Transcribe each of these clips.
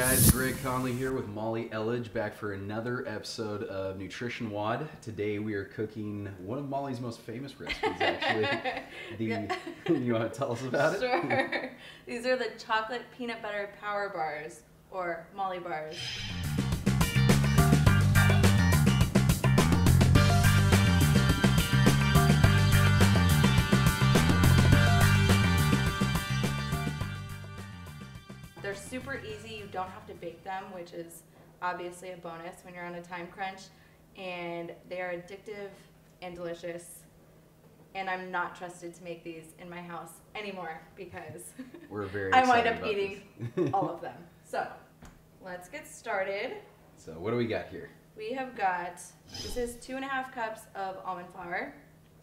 guys, Greg Conley here with Molly Elledge, back for another episode of Nutrition WOD. Today we are cooking one of Molly's most famous recipes, actually. You want to tell us about it? Sure. These are the chocolate peanut butter power bars, or Molly bars. They're super easy. You don't have to bake them, which is obviously a bonus when you're on a time crunch. And they are addictive and delicious. And I'm not trusted to make these in my house anymore because we're very I wind excited up eating all of them. So let's get started. So what do we got here? We have got, this is 2.5 cups of almond flour.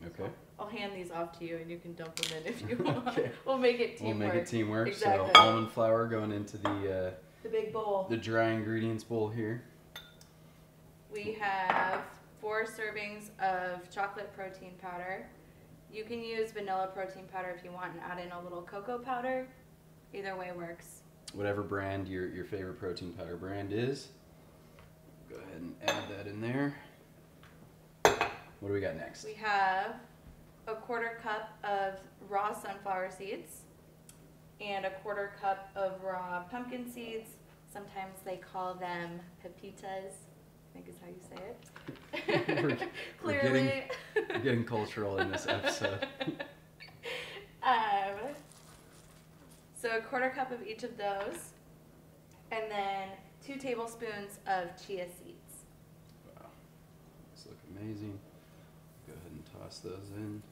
Okay. I'll hand these off to you and you can dump them in if you want. Okay. We'll make it teamwork. We'll make it teamwork. Exactly. So almond flour going into the big bowl. The dry ingredients bowl here. We have 4 servings of chocolate protein powder. You can use vanilla protein powder if you want and add in a little cocoa powder. Either way works. Whatever brand your favorite protein powder brand is. Go ahead and add that in there. What do we got next? We have a 1/4 cup of raw sunflower seeds and a 1/4 cup of raw pumpkin seeds. Sometimes they call them pepitas, I think is how you say it. Clearly. We're getting cultural in this episode. So a 1/4 cup of each of those, and then 2 tablespoons of chia seeds. Wow, these look amazing. Go ahead and toss those in.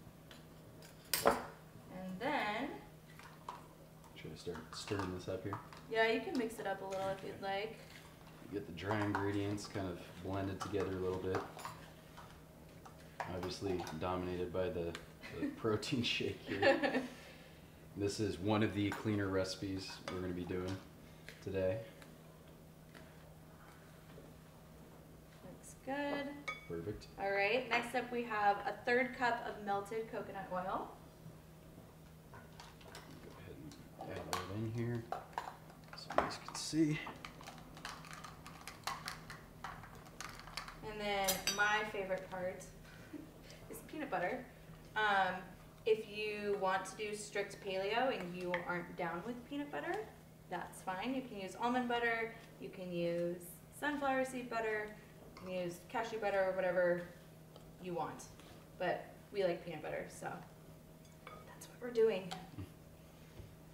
And then, should I start stirring this up here? yeah, you can mix it up a little if you'd like. Get the dry ingredients kind of blended together a little bit. Obviously dominated by the protein shake here. This is one of the cleaner recipes we're going to be doing today. Looks good. Perfect. All right, next up we have a 1/3 cup of melted coconut oil. Go ahead and add that in here so you guys can see. And then my favorite part is peanut butter. If you want to do strict paleo and you aren't down with peanut butter, that's fine. You can use almond butter, you can use sunflower seed butter, you can use cashew butter or whatever you want. But we like peanut butter, so that's what we're doing.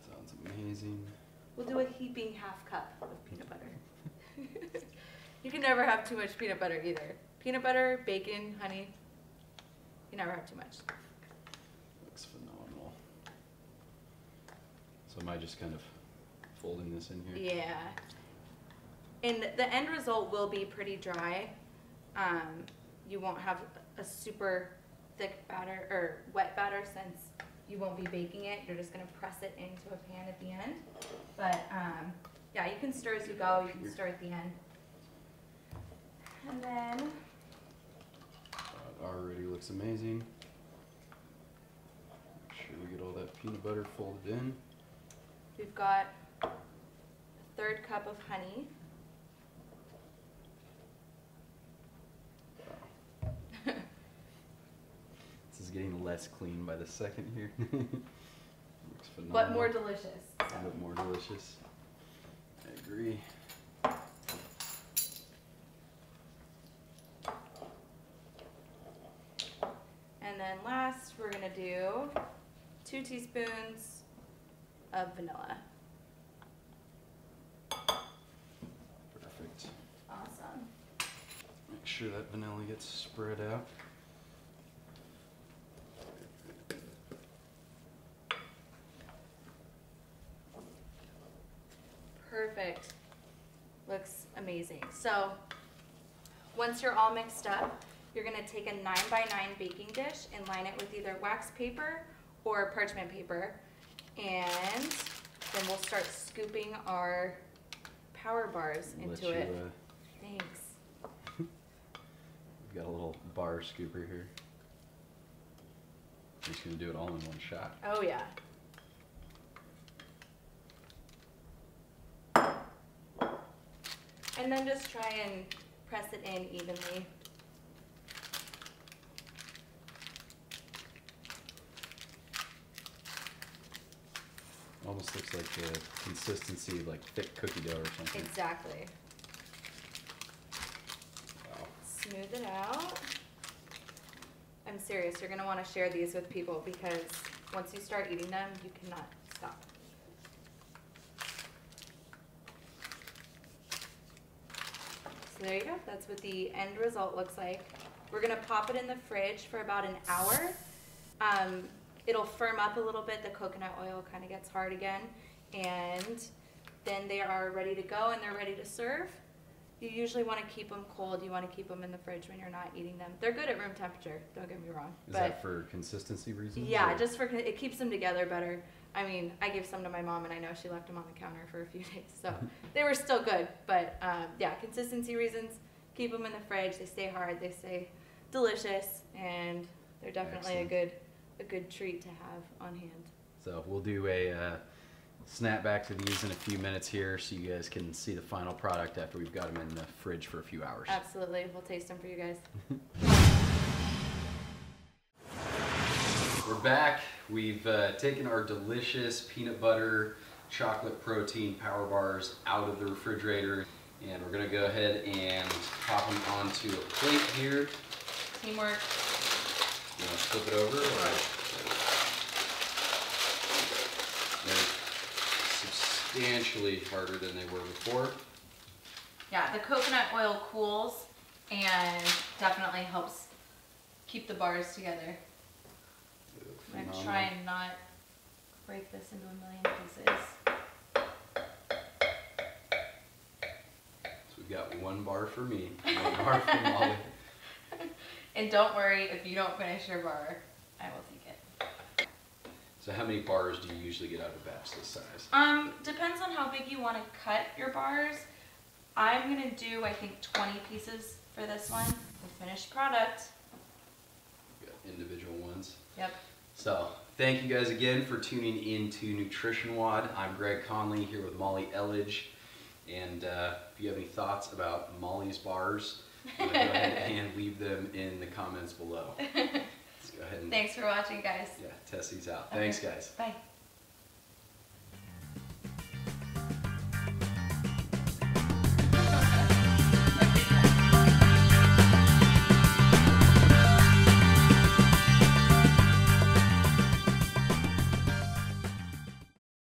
Sounds amazing. We'll do a heaping 1/2 cup of peanut butter. You can never have too much peanut butter either. Peanut butter, bacon, honey, you never have too much. Looks phenomenal. So am I just kind of folding this in here? Yeah. And the end result will be pretty dry. You won't have a super thick batter or wet batter since you won't be baking it. You're just going to press it into a pan at the end. But yeah, you can stir as you go. You can stir at the end. And then That already looks amazing. Make sure we get all that peanut butter folded in. we've got a 1/3 cup of honey. Wow. This is getting less clean by the second here. Looks phenomenal. But more delicious. A bit more delicious. I agree. And then last, we're going to do 2 teaspoons of vanilla. Perfect. Awesome. Make sure that vanilla gets spread out. Perfect. Looks amazing. So once you're all mixed up, you're going to take a 9x9 baking dish and line it with either wax paper or parchment paper. And then we'll start scooping our power bars into it. Thanks. We've got a little bar scooper here. I'm just going to do it all in one shot. Oh yeah. And then just try and press it in evenly. Almost looks like the consistency of like thick cookie dough or something. Exactly. Wow. Smooth it out. I'm serious, you're gonna wanna share these with people because once you start eating them, you cannot stop. So there you go, that's what the end result looks like. We're gonna pop it in the fridge for about an hour. It'll firm up a little bit, the coconut oil kind of gets hard again, and then they are ready to go and they're ready to serve. You usually want to keep them cold. You want to keep them in the fridge when you're not eating them. They're good at room temperature, don't get me wrong. Is that for consistency reasons? Yeah, or? just for, it keeps them together better. I mean, I gave some to my mom and I know she left them on the counter for a few days, so they were still good. But yeah, consistency reasons, keep them in the fridge. They stay hard, they stay delicious, and they're definitely a good treat to have on hand. So we'll do a snap back to these in a few minutes here so you guys can see the final product after we've got them in the fridge for a few hours. Absolutely. We'll taste them for you guys. We're back. We've taken our delicious peanut butter chocolate protein power bars out of the refrigerator, and we're going to go ahead and pop them onto a plate here. Teamwork. You want to flip it over? Or? They're substantially harder than they were before. Yeah, the coconut oil cools and definitely helps keep the bars together. I'm going to try and not break this into a million pieces. So we've got one bar for me, one bar for Molly. And don't worry, if you don't finish your bar, I will take it. So how many bars do you usually get out of a batch this size? Depends on how big you want to cut your bars. I'm going to do, I think, 20 pieces for this one. The finished product. We've got individual ones. Yep. So thank you guys again for tuning in to Nutrition WOD. I'm Greg Conley here with Molly Elledge. And if you have any thoughts about Molly's bars, go ahead and leave them in the comments below. Let's go ahead and Thanks for watching, guys. test these out. Thanks, guys. Bye.